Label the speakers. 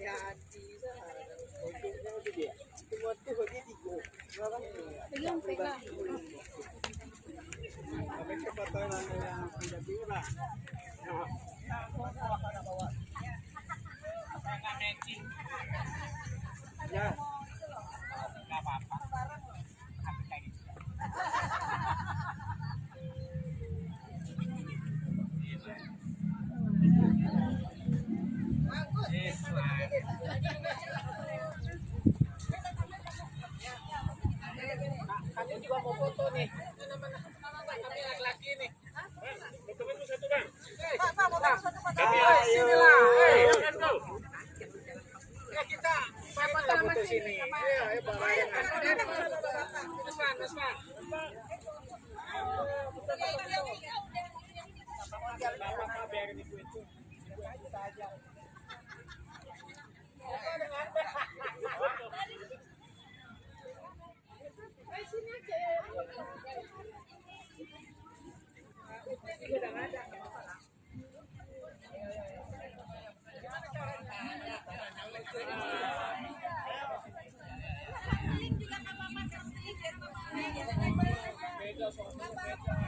Speaker 1: Ya. Kami juga mau foto nih. Kami laki-laki nih. Dokumenmu satu bang. Pak, mau satu foto. Sini lah. Ya kita foto sini. Ayo barengan. Mas Pan. Bapak biarin ibu itu. Ibu kita aja. Beda soalnya.